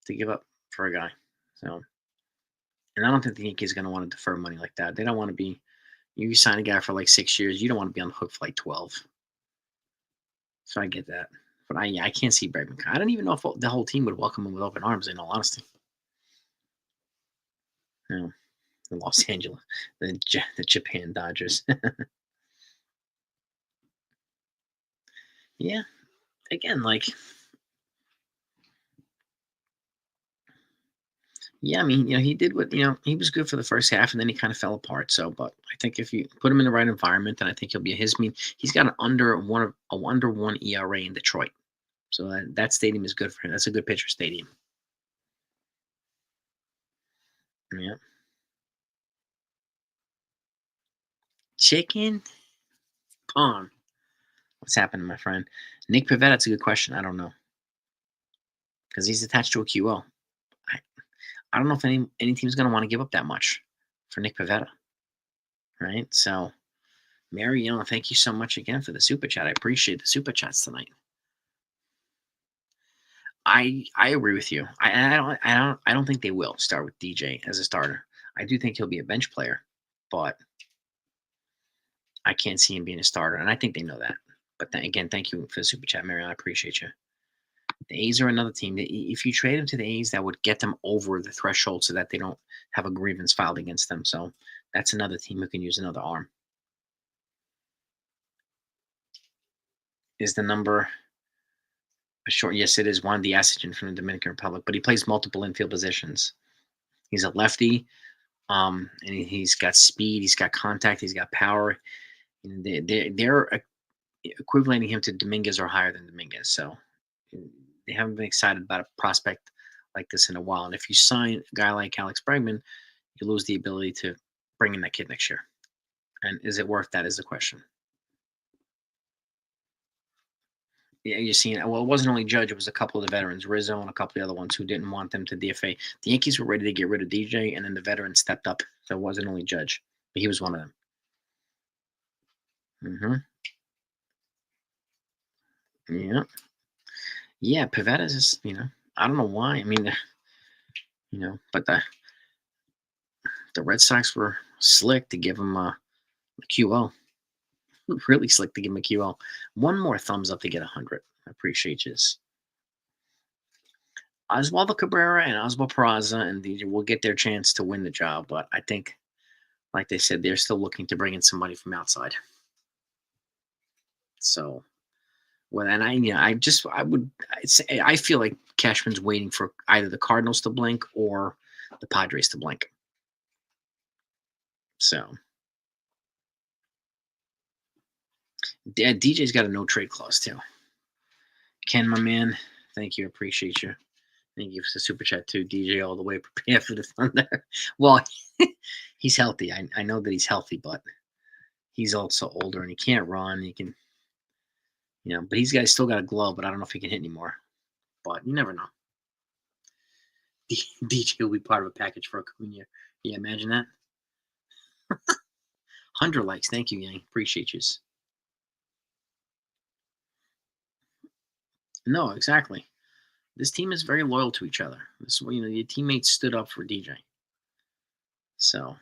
to give up for a guy. So, and I don't think the Yankees are gonna want to defer money like that. They don't want to be. You sign a guy for like 6 years. You don't want to be on the hook for like 12. So I get that. But I can't see Bregman. I don't even know if the whole team would welcome him with open arms, in all honesty. The Los Angeles, the Japan Dodgers. Yeah. Again, yeah, I mean, he did he was good for the first half and then he kind of fell apart. So, but I think if you put him in the right environment, then I think he'll be he's got an under one ERA in Detroit. So that stadium is good for him. That's a good pitcher stadium. Yeah. Chicken Pong. What's happening, my friend? Nick Pivetta, that's a good question. I don't know. Because he's attached to a QO. I, I don't know if any team's going to want to give up that much for Nick Pivetta. Right? So, Mary, thank you so much again for the super chat. I appreciate the super chats tonight. I agree with you. I don't think they will start with DJ as a starter. I do think he'll be a bench player, but I can't see him being a starter, and I think they know that. But again, thank you for the super chat, Marion. I appreciate you. The A's are another team that if you trade them to the A's, that would get them over the threshold so that they don't have a grievance filed against them. So that's another team who can use another arm. Is the number short? Yes, it is Juan Diasigin from the Dominican Republic, but he plays multiple infield positions. He's a lefty, and he's got speed, he's got contact, he's got power. They're equivalating him to Dominguez or higher than Dominguez. So they haven't been excited about a prospect like this in a while. And if you sign a guy like Alex Bregman, you lose the ability to bring in that kid next year. And is it worth that is the question. Yeah, you're seeing it. Well, it wasn't only Judge, it was a couple of the veterans, Rizzo and a couple of the other ones who didn't want them to DFA. The Yankees were ready to get rid of DJ, and then the veterans stepped up. So it wasn't only Judge, but he was one of them. Mm-hmm. Yeah. Yeah, Pavetta's is, I don't know why. I mean, but the Red Sox were slick to give him a QO. Really slick to give him a QO. One more thumbs up to get 100. I appreciate you. Oswaldo Cabrera and Oswald Peraza and DJ will get their chance to win the job, but I think, like they said, they're still looking to bring in somebody from outside. So, well, and I feel like Cashman's waiting for either the Cardinals to blink or the Padres to blink. So, DJ's got a no trade clause too. Ken, my man, thank you, appreciate you. Thank you for the super chat too, DJ, all the way prepared for the Thunder. Well, he's healthy. I know that he's healthy, but he's also older and he can't run. He can, but still got a glove, but I don't know if he can hit anymore. But you never know. DJ will be part of a package for Acuna. Yeah, imagine that. 100 likes. Thank you, Yang. Appreciate you. No, exactly. This team is very loyal to each other. Your teammates stood up for DJ. So,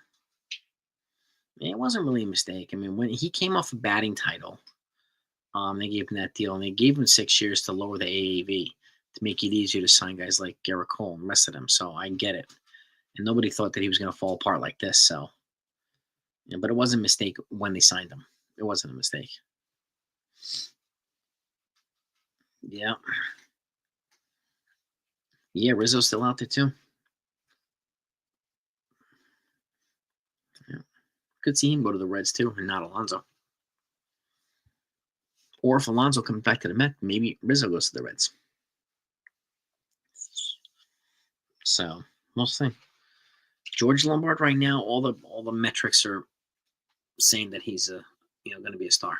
it wasn't really a mistake. I mean, when he came off a batting title, they gave him that deal, and they gave him 6 years to lower the AAV to make it easier to sign guys like Garrett Cole and the rest of them. So I get it. And nobody thought that he was going to fall apart like this. So, but it wasn't a mistake when they signed him. It wasn't a mistake. Yeah. Yeah, Rizzo's still out there too. Yeah. Could see him go to the Reds too, and not Alonso. Or if Alonso comes back to the Mets, maybe Rizzo goes to the Reds. So we'll see. George Lombard right now, all the metrics are saying that he's going to be a star.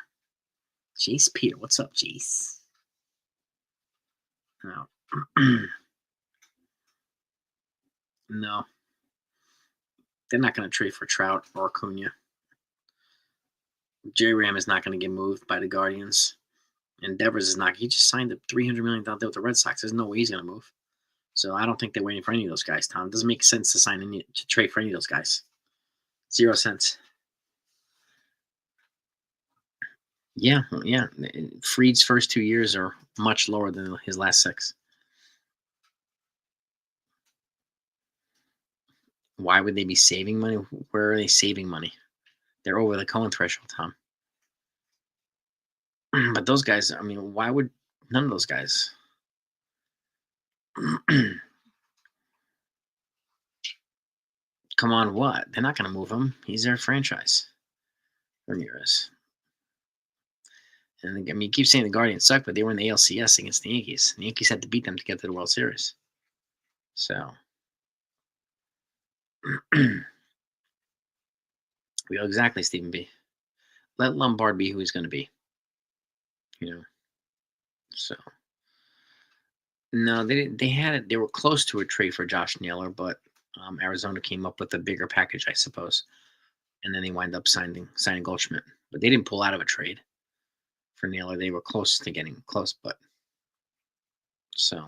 Jace Peter, what's up, Jace? No. No. They're not going to trade for Trout or Acuna. Jerry Ram is not going to get moved by the Guardians. And Devers is not. He just signed a $300 million deal with the Red Sox. There's no way he's going to move. So I don't think they're waiting for any of those guys, Tom. It doesn't make sense to trade for any of those guys. 0 cents. Yeah. Fried's first 2 years are much lower than his last 6. Why would they be saving money? Where are they saving money? They're over the Cohen threshold, Tom. But those guys, I mean, why would none of those guys? Come on, what? They're not going to move him. He's their franchise. Ramirez. And I mean, you keep saying the Guardians suck, but they were in the ALCS against the Yankees. The Yankees had to beat them to get to the World Series. So, exactly, Stephen B. Let Lombard be who he's going to be. So, no, they didn't. They had it. They were close to a trade for Josh Naylor, but Arizona came up with a bigger package, I suppose, and then they wind up signing Goldschmidt. But they didn't pull out of a trade for Naylor. They were close to getting close, but so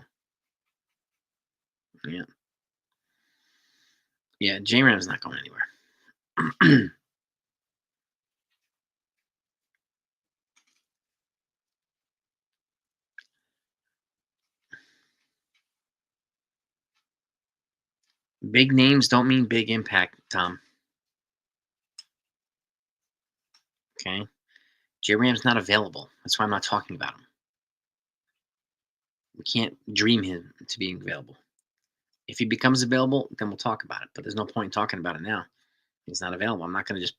yeah, J-Ram's not going anywhere. Big names don't mean big impact, Tom. Okay? J-Ram's not available. That's why I'm not talking about him. We can't dream him to being available. If he becomes available, then we'll talk about it. But there's no point in talking about it now. He's not available. I'm not going to just,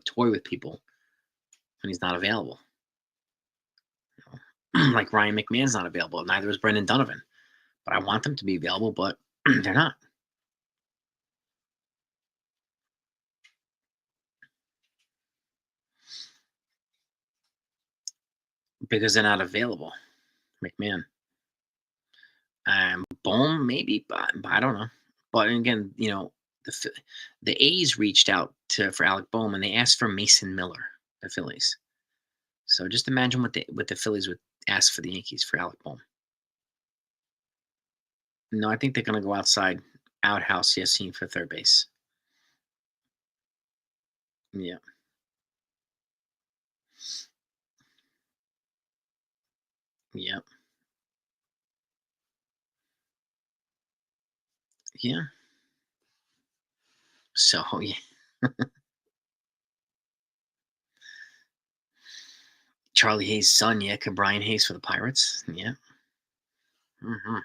toy with people when he's not available. Like Ryan McMahon's not available. Neither is Brendan Donovan. But I want them to be available, but they're not. Because they're not available. McMahon. Bohm, maybe, but I don't know. But again, the A's reached out for Alec Bohm, and they asked for Mason Miller, the Phillies. So just imagine what the Phillies would ask for the Yankees for Alec Bohm. No, I think they're going to go outside, outhouse Yassine for third base. Yeah, yeah, yeah. So yeah, Charlie Hayes' son, yeah, could Brian Hayes for the Pirates. Yeah, hmm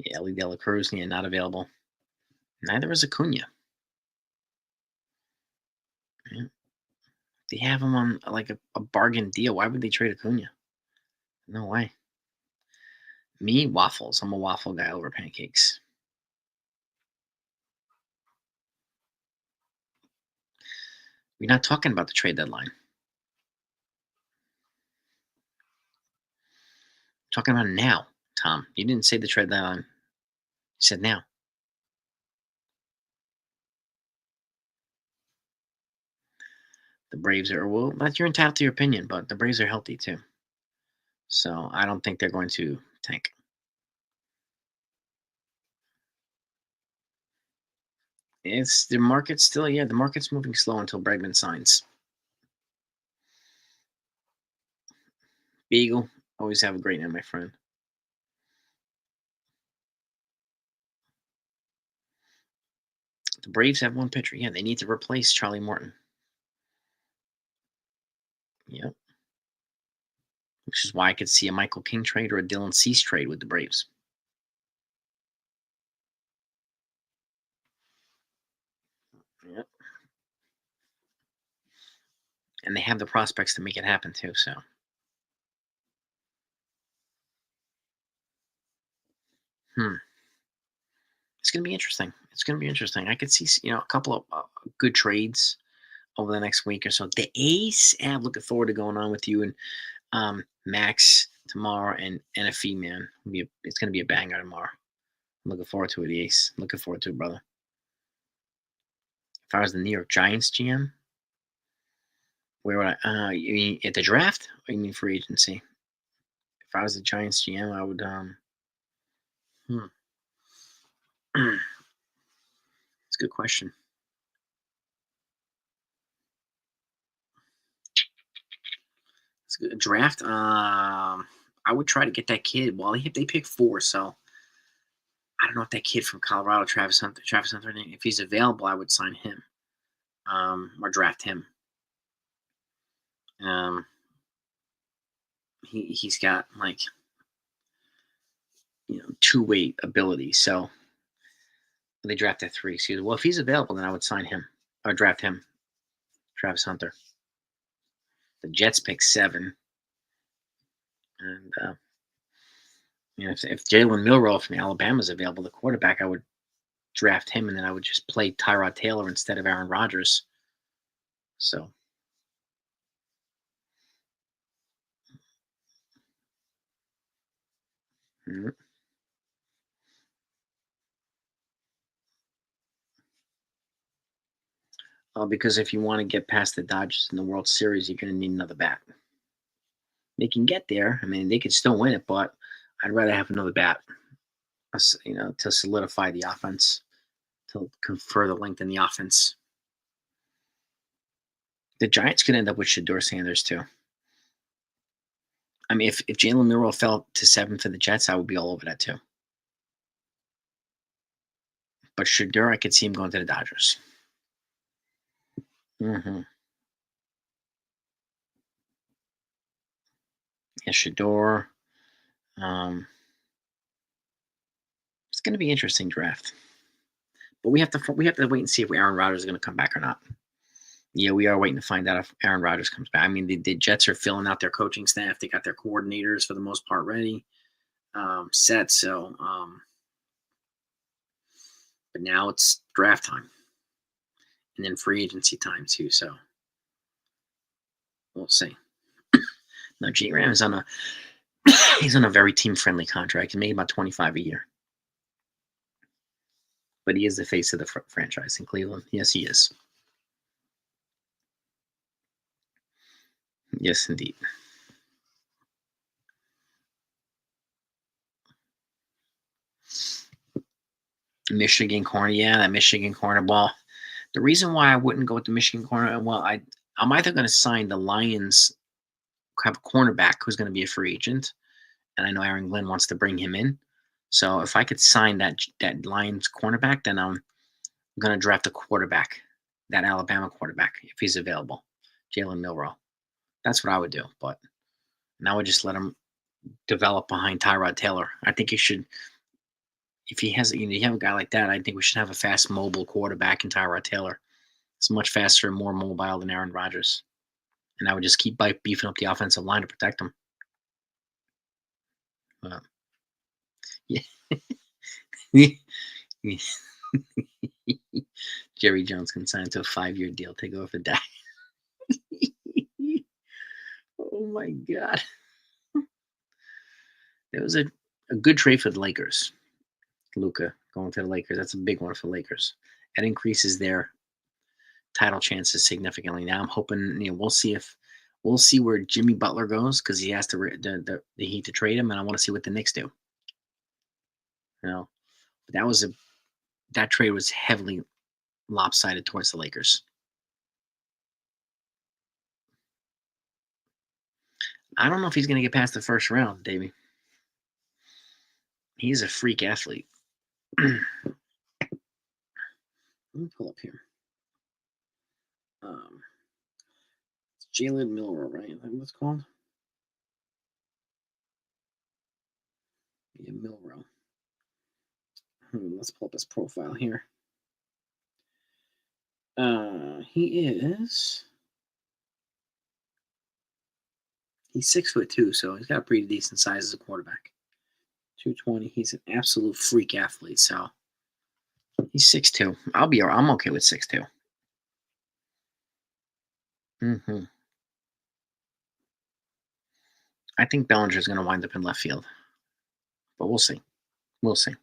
yeah. Ellie De La Cruz, yeah, not available. Neither is Acuna. Yeah. They have him on like a bargain deal. Why would they trade Acuna? No way. Me, waffles. I'm a waffle guy over pancakes. We're not talking about the trade deadline. We're talking about now, Tom. You didn't say the trade deadline. You said now. The Braves are well. But you're entitled to your opinion, but the Braves are healthy too. So I don't think they're going to tank. It's the market's still the market's moving slow until Bregman signs. Beagle, always have a great night, my friend. The Braves have one pitcher. Yeah, they need to replace Charlie Morton. Yep. Which is why I could see a Michael King trade or a Dylan Cease trade with the Braves. Yep. And they have the prospects to make it happen too. So, hmm. It's going to be interesting. It's going to be interesting. I could see, a couple of good trades over the next week or so. The Ace, I'm looking forward to going on with you and Max tomorrow and NFE, man. It's going to be a banger tomorrow. I'm looking forward to it, the Ace. Looking forward to it, brother. If I was the New York Giants GM, where would I? You mean at the draft, or you mean free agency? If I was the Giants GM, I would. Hmm. It's a good question. It's a good draft. I would try to get that kid. Well, they pick four, so I don't know if that kid from Colorado, Travis Hunter, if he's available, I would sign him, or draft him. Um, he's got like two-way ability. So they drafted three. Excuse me. Well, if he's available, then I would sign him or draft him, Travis Hunter. The Jets pick seven, and if Jalen Milroe from Alabama is available, the quarterback, I would draft him, and then I would just play Tyrod Taylor instead of Aaron Rodgers. So. Mhm. Because if you want to get past the Dodgers in the World Series, you're going to need another bat. They can get there. I mean, they could still win it, but I'd rather have another bat, to solidify the offense, to further lengthen the offense. The Giants could end up with Shador Sanders too. I mean, if Jalen Milroe fell to seven for the Jets, I would be all over that too. But Shador, I could see him going to the Dodgers. Mm-hmm. Yeah, Shador. It's going to be an interesting draft. But we have to wait and see if Aaron Rodgers is going to come back or not. Yeah, we are waiting to find out if Aaron Rodgers comes back. I mean, the Jets are filling out their coaching staff. They got their coordinators for the most part ready, set. So, but now it's draft time, and then free agency time too. So we'll see. Now, G Ram is on a he's on a very team friendly contract. He made about 25 a year, but he is the face of the franchise in Cleveland. Yes, he is. Yes, indeed. Michigan corner, yeah, that Michigan corner ball. The reason why I wouldn't go with the Michigan corner, well, I'm either going to sign the Lions have a cornerback who's going to be a free agent, and I know Aaron Glenn wants to bring him in. So if I could sign that Lions cornerback, then I'm going to draft a quarterback, that Alabama quarterback, if he's available, Jalen Milroe. That's what I would do. But now I would just let him develop behind Tyrod Taylor. I think he should. If he has, you have a guy like that, I think we should have a fast, mobile quarterback in Tyrod Taylor. It's much faster and more mobile than Aaron Rodgers. And I would just keep beefing up the offensive line to protect him. Uh, yeah. Jerry Jones can sign to a 5-year deal. Take over for Dak. Oh my God. It was a good trade for the Lakers. Luka going to the Lakers. That's a big one for the Lakers. That increases their title chances significantly. Now I'm hoping, we'll see where Jimmy Butler goes because he has the Heat to trade him, and I want to see what the Knicks do. But that trade was heavily lopsided towards the Lakers. I don't know if he's going to get past the first round, Davey. He's a freak athlete. Let me pull up here. It's Jalen Milroe, right? Is that what it's called? Yeah, Milroe. Let's pull up his profile here. He's 6'2", so he's got a pretty decent size as a quarterback. 220. He's an absolute freak athlete. So he's 6'2". I'm okay with 6'2". I think Bellinger's going to wind up in left field, but we'll see. We'll see.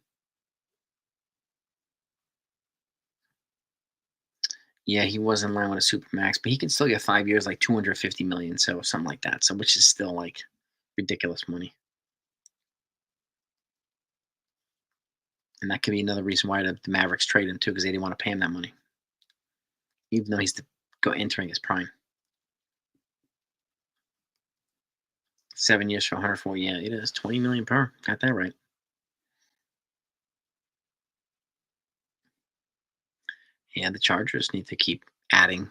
Yeah, he was in line with a supermax, but he can still get 5 years, like $250 million, so something like that. So, which is still like ridiculous money. And that could be another reason why the Mavericks trade him too, because they didn't want to pay him that money, even though he's entering his prime. 7 years for 104. Yeah, it is $20 million per. Got that right. Yeah, the Chargers need to keep adding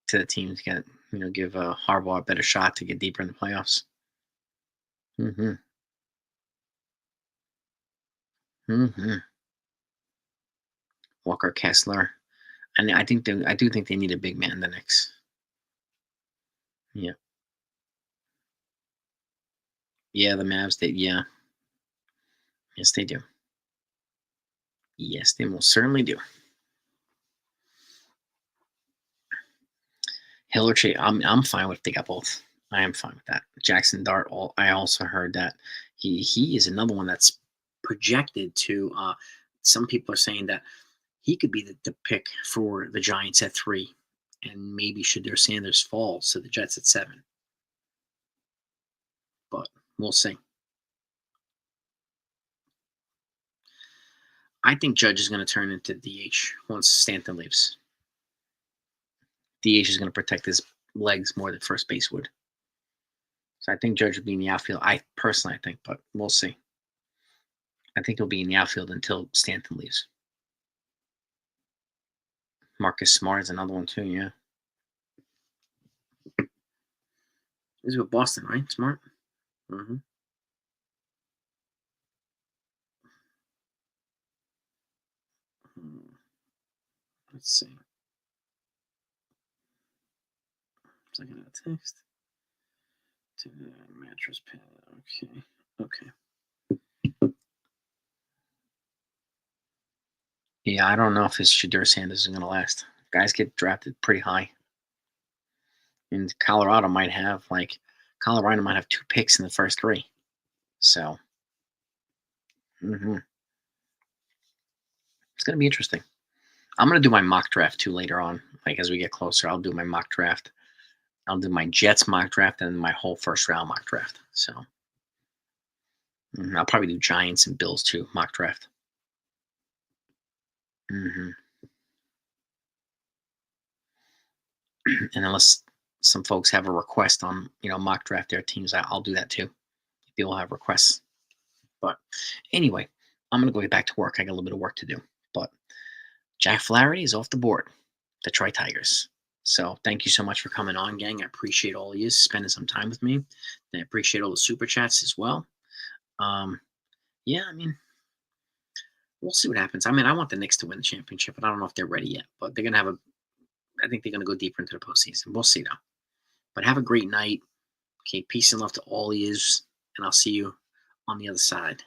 to the team to get, give Harbaugh a better shot to get deeper in the playoffs. Walker Kessler, and I do think they need a big man in the Knicks. Yeah. Yeah, the Mavs. Yes, they do. Yes, they most certainly do. Hill or Chase, I'm fine with if they got both. I am fine with that. Jackson Dart. I also heard that he is another one that's projected to. Some people are saying that he could be the pick for the Giants at 3, and maybe Shadur Sanders falls to the Jets at 7. But we'll see. I think Judge is going to turn into DH once Stanton leaves. DH is going to protect his legs more than first base would. So I think Judge will be in the outfield. I personally think, but we'll see. I think he'll be in the outfield until Stanton leaves. Marcus Smart is another one too, yeah. He's with Boston, right? Smart? Mm-hmm. Let's see. Second out text. To the mattress pad. Okay. Yeah, I don't know if his Shadur Sanders is going to last. Guys get drafted pretty high. And Colorado might have 2 picks in the first 3. So, it's going to be interesting. I'm going to do my mock draft too later on. Like as we get closer, I'll do my mock draft. I'll do my Jets mock draft and my whole first round mock draft. So I'll probably do Giants and Bills too mock draft. hmm And unless some folks have a request on mock draft their teams, I'll do that too. People have requests. But anyway, I'm gonna go get back to work. I got a little bit of work to do. But Jack Flaherty is off the board. Detroit Tigers. So thank you so much for coming on, gang. I appreciate all of you spending some time with me. And I appreciate all the super chats as well. Um, yeah, I mean, we'll see what happens. I mean, I want the Knicks to win the championship, but I don't know if they're ready yet. But they're gonna have a. I think they're gonna go deeper into the postseason. We'll see though. But have a great night. Okay, peace and love to all of yous, and I'll see you on the other side.